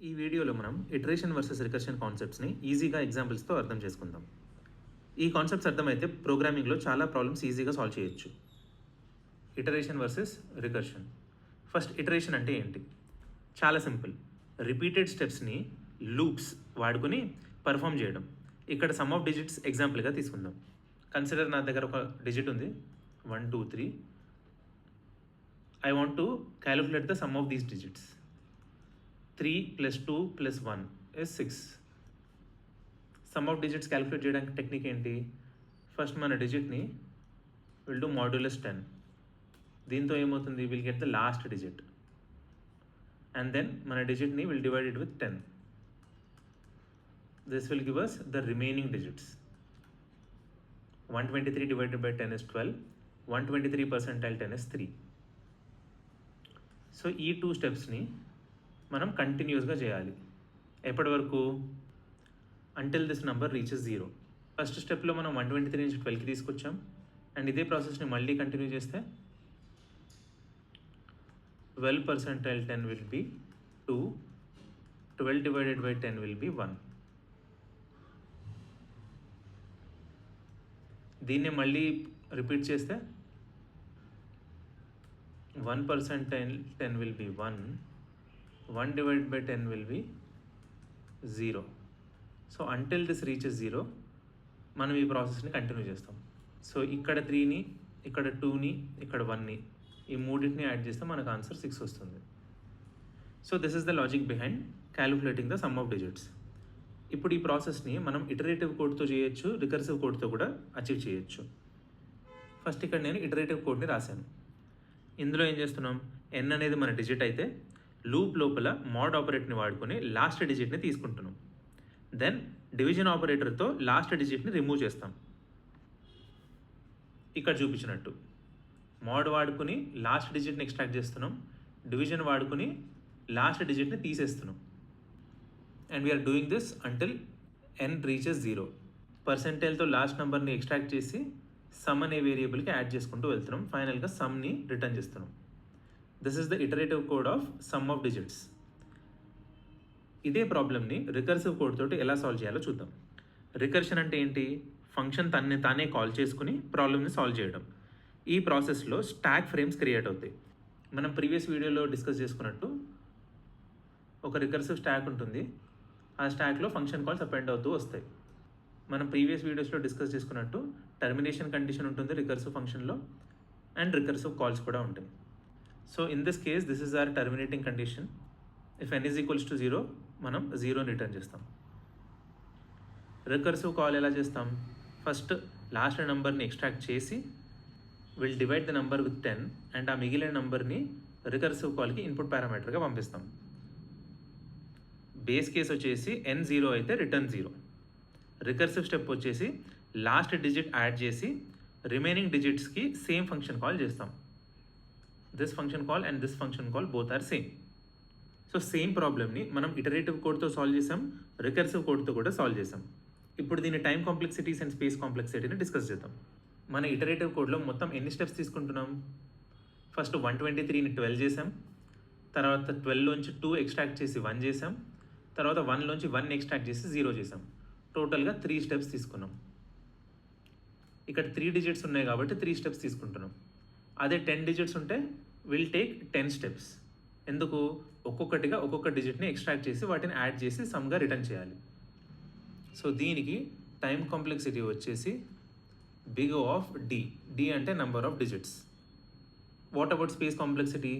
ఈ వీడియోలో మనం ఇటరేషన్ వర్సెస్ రికర్షన్ కాన్సెప్ట్స్ని ఈజీగా ఎగ్జాంపుల్స్తో అర్థం చేసుకుందాం. ఈ కాన్సెప్ట్స్ అర్థమైతే ప్రోగ్రామింగ్లో చాలా ప్రాబ్లమ్స్ ఈజీగా సాల్వ్ చేయొచ్చు. Iteration versus recursion. First iteration అంటే ఏంటి? చాలా సింపుల్. రిపీటెడ్ స్టెప్స్ని లూప్స్ వాడుకొని పర్ఫామ్ చేయడం. ఇక్కడ సమ్ ఆఫ్ డిజిట్స్ ఎగ్జాంపుల్గా తీసుకుందాం. కన్సిడర్ నా దగ్గర ఒక డిజిట్ ఉంది 1 2 3. I want to calculate the sum of these digits. 3 + 2 + 1 is 6. Sum of digits calculate చేయడానికి టెక్నిక్ ఏంటి? ఫస్ట్ మన డిజిట్ని విల్ డూ మాడ్యులస్ 10. దీంతో ఏమవుతుంది? Will get the last digit and then మన డిజిట్ని will divide it with 10. This will give us the remaining digits. 123 divided by 10 is 12. 123 percentile 10 is 3. So ఈ 2 స్టెప్స్ని మనం కంటిన్యూస్గా చేయాలి. ఎప్పటి వరకు? Until this number reaches 0. First స్టెప్లో మనం 123 నుంచి 12కి తీసుకొచ్చాం అండ్ ఇదే ప్రాసెస్ని మళ్ళీ కంటిన్యూ చేస్తే 12 percentile 10 will be 2. 12 divided by 10 will be 1. దీన్ని మళ్ళీ రిపీట్ చేస్తే 1 percentile 10 will be 1. 1 divided by 10 will be 0. So until this reaches 0 మనం ఈ ప్రాసెస్ని కంటిన్యూ చేస్తాం. సో ఇక్కడ 3ని, ఇక్కడ 2ని, ఇక్కడ 1ని, ఈ మూడింటిని యాడ్ చేస్తే మనకు ఆన్సర్ 6 వస్తుంది. So this is the logic behind calculating the sum of digits. ఇప్పుడు ఈ ప్రాసెస్ని మనం ఇటరేటివ్ కోడ్తో చేయొచ్చు, రికర్సివ్ కోడ్తో కూడా అచీవ్ చేయొచ్చు. ఫస్ట్ ఇక్కడ నేను ఇటరేటివ్ కోడ్ని రాశాను. ఇందులో ఏం చేస్తున్నాం? n అనేది మన డిజిట్ అయితే లూప్ లోపల మోడ్ ఆపరేటర్ని వాడుకొని లాస్ట్ డిజిట్ని తీసుకుంటున్నాం. దెన్ డివిజన్ ఆపరేటర్తో లాస్ట్ డిజిట్ని రిమూవ్ చేస్తాం. ఇక్కడ చూపించినట్టు మోడ్ వాడుకొని లాస్ట్ డిజిట్ని ఎక్స్ట్రాక్ట్ చేస్తున్నాం, డివిజన్ వాడుకొని లాస్ట్ డిజిట్ని తీసేస్తున్నాం. And we're doing this until n reaches 0. పర్సెంటైల్తో లాస్ట్ నెంబర్ని ఎక్స్ట్రాక్ట్ చేసి సమ్ అనే వేరియబుల్కి యాడ్ చేసుకుంటూ వెళ్తున్నాం. ఫైనల్గా సమ్ని రిటర్న్ చేస్తున్నాం. This is the iterative code of sum of digits. ఇదే ప్రాబ్లమ్ని రికర్సివ్ కోడ్ తోటి ఎలా సాల్వ్ చేయాలో చూద్దాం. రికర్షన్ అంటే ఏంటి? ఫంక్షన్ తానే కాల్ చేసుకుని ప్రాబ్లమ్ని సాల్వ్ చేయడం. ఈ ప్రాసెస్లో స్టాక్ ఫ్రేమ్స్ క్రియేట్ అవుతాయి. మనం ప్రీవియస్ వీడియోలో డిస్కస్ చేసుకున్నట్టు ఒక రికర్సివ్ స్టాక్ ఉంటుంది. ఆ స్టాక్లో ఫంక్షన్ కాల్స్ అపెండ్ అవుతూ వస్తాయి. మనం ప్రీవియస్ వీడియోస్లో డిస్కస్ చేసుకున్నట్టు టర్మినేషన్ కండిషన్ ఉంటుంది రికర్సివ్ ఫంక్షన్లో అండ్ రికర్సివ్ కాల్స్ కూడా ఉంటాయి. So in this case this is hour terminating condition. If n is equals to 0 మనం 0 రిటర్న్ చేస్తాం. రికర్సివ్ కాల్ ఎలా చేస్తాం? ఫస్ట్ లాస్ట్ నెంబర్ని ఎక్స్ట్రాక్ట్ చేసి will divide the number with 10 and ఆ మిగిలిన నెంబర్ని రికర్సివ్ కాల్కి ఇన్పుట్ పారామీటర్గా పంపిస్తాం. బేస్ కేస్ వచ్చేసి n 0 అయితే రిటర్న్ 0. రికర్సివ్ స్టెప్ వచ్చేసి లాస్ట్ డిజిట్ యాడ్ చేసి రిమైనింగ్ డిజిట్స్కి సేమ్ ఫంక్షన్ కాల్ చేస్తాం. This function call and this function call both are same. So same ప్రాబ్లమ్ని మనం ఇటరేటివ్ కోడ్తో సాల్వ్ చేసాం, రికర్సివ్ కోడ్తో కూడా సాల్వ్ చేసాం. ఇప్పుడు దీని టైం కాంప్లెక్సిటీస్ అండ్ స్పేస్ కాంప్లెక్సిటీని డిస్కస్ చేద్దాం. మన ఇటరేటివ్ కోడ్లో మొత్తం ఎన్ని స్టెప్స్ తీసుకుంటున్నాం? ఫస్ట్ 123ని 12 చేసాం, తర్వాత 12లోంచి 2 ఎక్స్ట్రాక్ట్ చేసి 1 చేసాం, తర్వాత 1లోంచి 1 ఎక్స్ట్రాక్ట్ చేసి 0 చేసాం. టోటల్గా 3 స్టెప్స్ తీసుకున్నాం. ఇక్కడ 3 డిజిట్స్ ఉన్నాయి కాబట్టి 3 స్టెప్స్ తీసుకుంటున్నాం. అదే 10 డిజిట్స్ ఉంటే విల్ టేక్ 10 స్టెప్స్. ఎందుకు? ఒక్కొక్కటిగా ఒక్కొక్క డిజిట్ని ఎక్స్ట్రాక్ట్ చేసి వాటిని యాడ్ చేసి సమ్గా రిటర్న్ చేయాలి. సో దీనికి టైం కాంప్లెక్సిటీ వచ్చేసి బిగ్ ఆఫ్ డి అంటే number of digits. What about space complexity?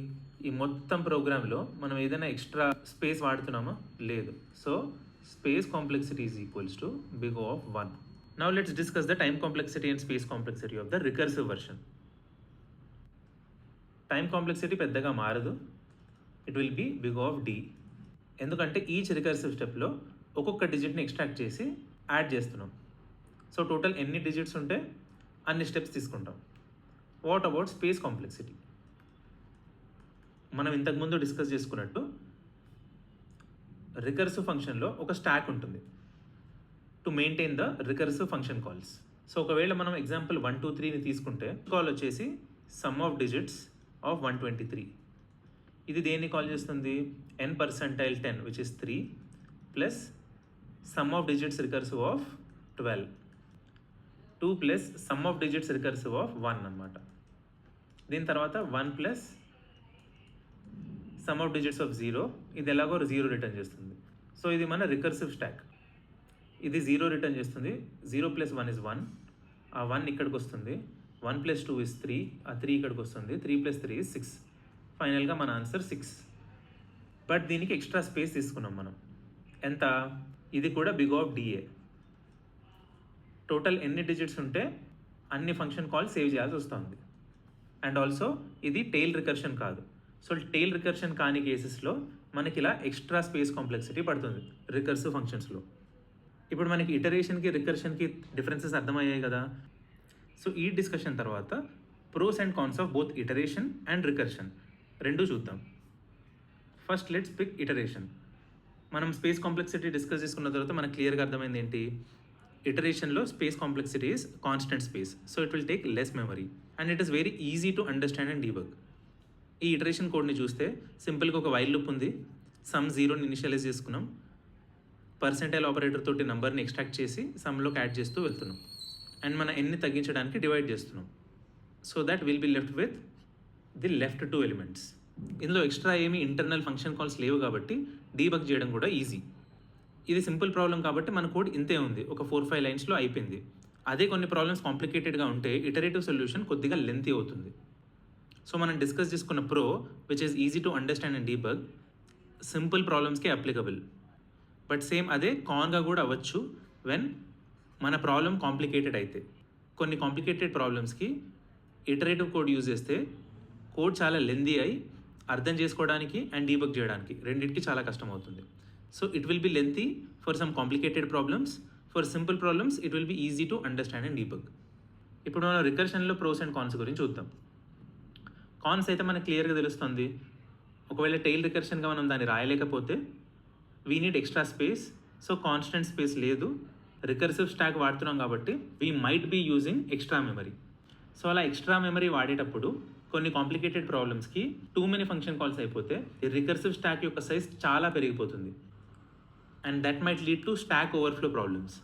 ఈ మొత్తం ప్రోగ్రాంలో మనం ఏదైనా ఎక్స్ట్రా స్పేస్ వాడుతున్నామా? లేదు. So space complexity is equals to big of 1. Now let's discuss the time complexity and space complexity of the recursive version. Time complexity పెద్దగా మారదు. It will be big of D. ఎందుకంటే each recursive స్టెప్లో ఒక్కొక్క డిజిట్ని extract చేసి add చేస్తున్నాం. So total ఎన్ని digits ఉంటే అన్ని స్టెప్స్ తీసుకుంటాం. What about space complexity? మనం ఇంతకుముందు డిస్కస్ చేసుకున్నట్టు రికర్సివ్ ఫంక్షన్లో ఒక స్టాక్ ఉంటుంది to maintain the recursive function calls. So ఒకవేళ మనం ఎగ్జాంపుల్ 1 2 3ని తీసుకుంటే కాల్ వచ్చేసి సమ్ ఆఫ్ డిజిట్స్ ఆఫ్ 123. ఇది దేన్ని కాల్ చేస్తుంది? n percentile 10 which is 3 plus some of digits recursive of 12, 2 plus some of digits recursive of 1 అనమాట. దీని తర్వాత 1 plus some of digits of 0, ఇది ఎలాగో 0 రిటర్న్ చేస్తుంది. సో ఇది మన రికర్సివ్ స్టాక్. ఇది 0 రిటర్న్ చేస్తుంది. 0 ప్లస్ 1 is 1, ఆ 1 ఇక్కడికి వస్తుంది. 1 ప్లస్ 2 is 3, ఆ 3 ఇక్కడికి వస్తుంది. 3 ప్లస్ 3 is 6. ఫైనల్గా మన ఆన్సర్ 6. బట్ దీనికి ఎక్స్ట్రా స్పేస్ తీసుకున్నాం మనం. ఎంత? ఇది కూడా బిగ్ ఆఫ్ డిఏ. టోటల్ ఎన్ని డిజిట్స్ ఉంటే అన్ని ఫంక్షన్ కాల్ సేవ్ చేయాల్సి వస్తుంది. అండ్ ఆల్సో ఇది టెయిల్ రికర్షన్ కాదు. సో టెయిల్ రికర్షన్ కాని కేసెస్లో మనకి ఇలా ఎక్స్ట్రా స్పేస్ కాంప్లెక్సిటీ పడుతుంది రికర్సివ్ ఫంక్షన్స్లో. ఇప్పుడు మనకి ఇటరేషన్కి రికర్షన్కి డిఫరెన్సెస్ అర్థమయ్యాయి కదా. సో ఈ డిస్కషన్ తర్వాత pros and cons of both iteration and recursion రెండు చూద్దాం. First let's pick iteration. మనం స్పేస్ కాంప్లెక్సిటీ డిస్కస్ చేసుకున్న తర్వాత మనకు క్లియర్గా అర్థమైంది ఏంటి? ఇటరేషన్లో space complexity is constant space, so it will take less memory and it is very easy to understand and debug. ఈ ఇటరేషన్ కోడ్ని చూస్తే సింపుల్గా ఒక వైల్ లూప్ ఉంది. సమ్ 0ని ఇనిషియలైజ్ చేసుకున్నాం, పర్సెంటైల్ ఆపరేటర్ తోటి నెంబర్ని ఎక్స్ట్రాక్ట్ చేసి సమ్లోకి యాడ్ చేస్తూ వెళ్తున్నాం అండ్ మన ఎన్ని తగ్గించడానికి డివైడ్ చేస్తున్నాం. So that will be left with the left 2 elements. ఇందులో ఎక్స్ట్రా ఏమీ ఇంటర్నల్ ఫంక్షన్ కాల్స్ లేవు కాబట్టి డీబగ్ చేయడం కూడా ఈజీ. ఇది సింపుల్ ప్రాబ్లం కాబట్టి మన కోడ్ ఇంతే ఉంది, ఒక 4-5 లైన్స్లో అయిపోయింది. అదే కొన్ని ప్రాబ్లమ్స్ కాంప్లికేటెడ్గా ఉంటే ఇటరేటివ్ సొల్యూషన్ కొద్దిగా లెంతీ అవుతుంది. సో మనం డిస్కస్ చేసుకున్న pro which is easy to understand and debug simple ప్రాబ్లమ్స్కే అప్లికబుల్. బట్ సేమ్ అదే కాన్గా కూడా అవ్వచ్చు వెన్ మన ప్రాబ్లం కాంప్లికేటెడ్ అయితే. కొన్ని కాంప్లికేటెడ్ ప్రాబ్లమ్స్కి ఇటరేటివ్ కోడ్ యూజ్ చేస్తే కోడ్ చాలా లెందీ అయి అర్థం చేసుకోవడానికి అండ్ డీబగ్ చేయడానికి రెండింటికి చాలా కష్టం అవుతుంది. So it will be lengthy for some complicated problems. For simple problems it will be easy to understand and debug. ఇప్పుడు మనం రికర్షన్లో ప్రోస్ అండ్ కాన్స్ గురించి చూద్దాం. కాన్స్ అయితే మనకు క్లియర్గా తెలుస్తుంది. ఒకవేళ టెయిల్ రికర్షన్గా మనం దాన్ని రాయలేకపోతే we need extra space. So constant space లేదు, రికర్సివ్ స్టాక్ వాడుతున్నాం కాబట్టి we might be using extra memory. So అలా ఎక్స్ట్రా మెమరీ వాడేటప్పుడు కొన్ని కాంప్లికేటెడ్ ప్రాబ్లమ్స్కి టూ మెనీ ఫంక్షన్ కాల్స్ అయిపోతే ఈ రికర్సివ్ స్టాక్ యొక్క సైజ్ చాలా పెరిగిపోతుంది and that might lead to stack overflow problems.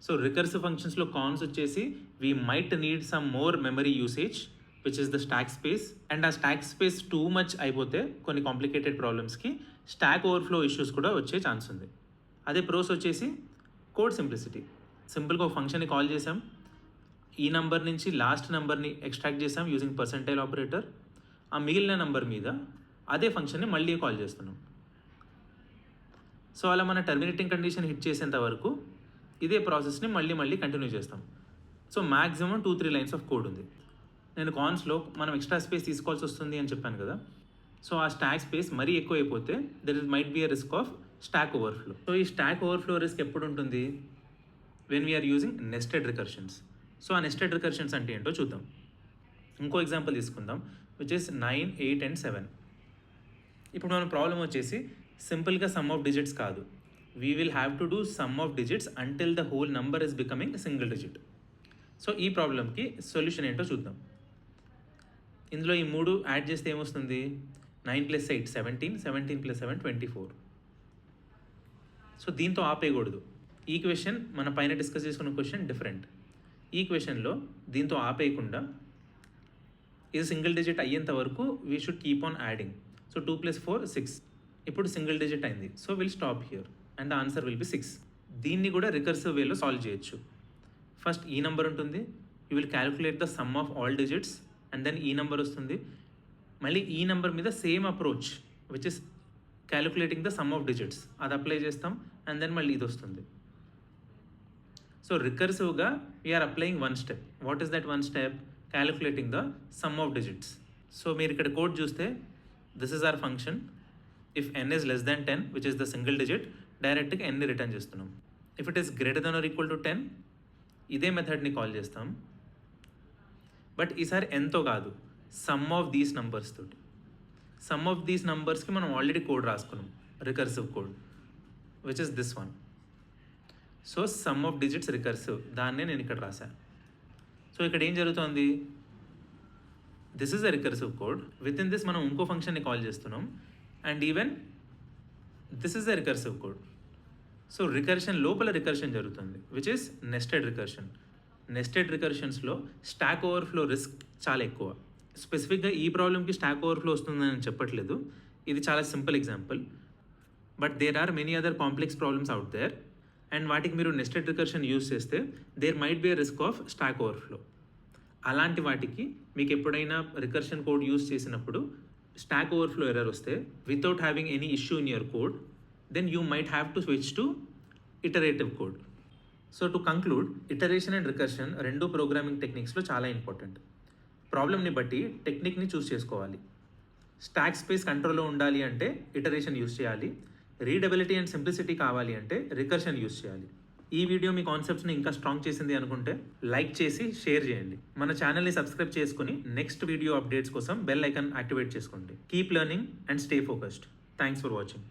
So recursive ఫంక్షన్స్లో కాన్స్ వచ్చేసి we might need some more memory usage which is the stack space. And ఆ stack space too much అయిపోతే కొన్ని complicated ప్రాబ్లమ్స్కి stock overflow issues కూడా వచ్చే chance ఉంది. అదే pros వచ్చేసి కోడ్ సింప్లిసిటీ. సింపుల్గా ఒక ఫంక్షన్ని కాల్ చేసాం, ఈ నెంబర్ నుంచి లాస్ట్ నెంబర్ని ఎక్స్ట్రాక్ట్ చేసాం యూజింగ్ పర్సెంటైల్ ఆపరేటర్. ఆ మిగిలిన నెంబర్ మీద అదే ఫంక్షన్ని మళ్ళీ కాల్ చేస్తున్నాం. సో అలా మన టర్మినేటింగ్ కండిషన్ హిట్ చేసేంత వరకు ఇదే ప్రాసెస్ని మళ్ళీ కంటిన్యూ చేస్తాం. So maximum 2-3 lines of code ఉంది. నేను కాన్స్లో మనం ఎక్స్ట్రా స్పేస్ తీసుకోవాల్సి వస్తుంది అని చెప్పాను కదా. సో ఆ స్టాక్ స్పేస్ మరీ ఎక్కువ అయిపోతే there is might be a risk of stack overflow. So ఈ స్టాక్ ఓవర్ఫ్లో రిస్క్ ఎప్పుడు ఉంటుంది? When we're using nested recursions. So ఆ నెస్టెడ్ రికర్షన్స్ అంటే ఏంటో చూద్దాం. ఇంకో ఎగ్జాంపుల్ తీసుకుందాం విచ్ ఇస్ 9, 8 and 7. ఇప్పుడు మన ప్రాబ్లం వచ్చేసి సింపుల్గా సమ్ ఆఫ్ డిజిట్స్ కాదు, we will have to do some of digits until the whole number is becoming single digit. So ఈ ప్రాబ్లంకి సొల్యూషన్ ఏంటో చూద్దాం. ఇందులో ఈ 3 యాడ్ చేస్తే ఏమొస్తుంది? 9 + 8 17, 17 + 7 24. సో దీంతో ఆపేయకూడదు. ఈ క్వశ్చన్ మన పైన డిస్కస్ చేసుకున్న క్వశ్చన్ డిఫరెంట్. ఈ క్వశ్చన్లో దీంతో ఆపేయకుండా ఇది సింగిల్ డిజిట్ అయ్యేంత వరకు we should keep on adding. So 2 + 4 6. ఇప్పుడు సింగిల్ డిజిట్ అయింది, so will stop here and the answer will be 6. దీన్ని కూడా రికర్సివ్ వేలో సాల్వ్ చేయొచ్చు. ఫస్ట్ ఈ నెంబర్ ఉంటుంది, you will calculate the sum of all digits and then ఈ number వస్తుంది. మళ్ళీ ఈ నెంబర్ మీద same approach which is calculating the sum of digits అది అప్లై చేస్తాం అండ్ దెన్ మళ్ళీ ఇది వస్తుంది. సో రికర్సివ్గా we're applying 1 step. What is that 1 step? Calculating the sum of digits. So మీరు ఇక్కడ కోడ్ చూస్తే this is our function. If n is less than 10 which is the single digit, డైరెక్ట్గా n ని return చేస్తున్నాం. If it is greater than or equal to 10 ఇదే మెథడ్ని call చేస్తాం. But ఈసారి nతో కాదు, సమ్ ఆఫ్ దీస్ నంబర్స్ తోటి. సమ్ ఆఫ్ దీస్ నంబర్స్కి మనం ఆల్రెడీ కోడ్ రాసుకున్నాం, recursive code which is this one. So sum of digits recursive, దాన్నే నేను ఇక్కడ రాశాను. సో ఇక్కడ ఏం జరుగుతుంది? This is a recursive code. Within this మనం ఇంకో ఫంక్షన్ని కాల్ చేస్తున్నాం, and even this is a recursive code. So recursion లోపల రికర్షన్ జరుగుతుంది, which is nested recursion. Nested రికర్షన్స్లో స్టాక్ ఓవర్ఫ్లో రిస్క్ చాలా ఎక్కువ. స్పెసిఫిక్గా ఈ ప్రాబ్లమ్కి స్టాక్ ఓవర్ఫ్లో వస్తుందని నేను చెప్పట్లేదు, ఇది చాలా simple example. But there are many other complex problems out there, and వాటికి మీరు నెస్టెడ్ రికర్షన్ యూస్ చేస్తే there might be a risk of stack overflow. అలాంటి వాటికి మీకు ఎప్పుడైనా రికర్షన్ కోడ్ యూస్ చేసినప్పుడు స్టాక్ ఓవర్ఫ్లో ఎర్రర్ వస్తే without having any issue in your code, then you might have to switch to iterative code. So to conclude, iteration and recursion రెండు programming టెక్నిక్స్లో చాలా important. ప్రాబ్లమ్ని బట్టి టెక్నిక్ని చూస్ చేసుకోవాలి. స్టాక్ స్పేస్ కంట్రోల్లో ఉండాలి అంటే ఇటరేషన్ యూస్ చేయాలి. రీడబిలిటీ అండ్ సింప్లిసిటీ కావాలి అంటే రికర్షన్ యూస్ చేయాలి. ఈ వీడియో మీ కాన్సెప్ట్స్ని ఇంకా స్ట్రాంగ్ చేసింది అనుకుంటే లైక్ చేసి షేర్ చేయండి. మన ఛానల్ని సబ్స్క్రైబ్ చేసుకుని నెక్స్ట్ వీడియో అప్డేట్స్ కోసం బెల్ ఐకాన్ యాక్టివేట్ చేసుకోండి. Keep learning and stay focused. Thanks for watching.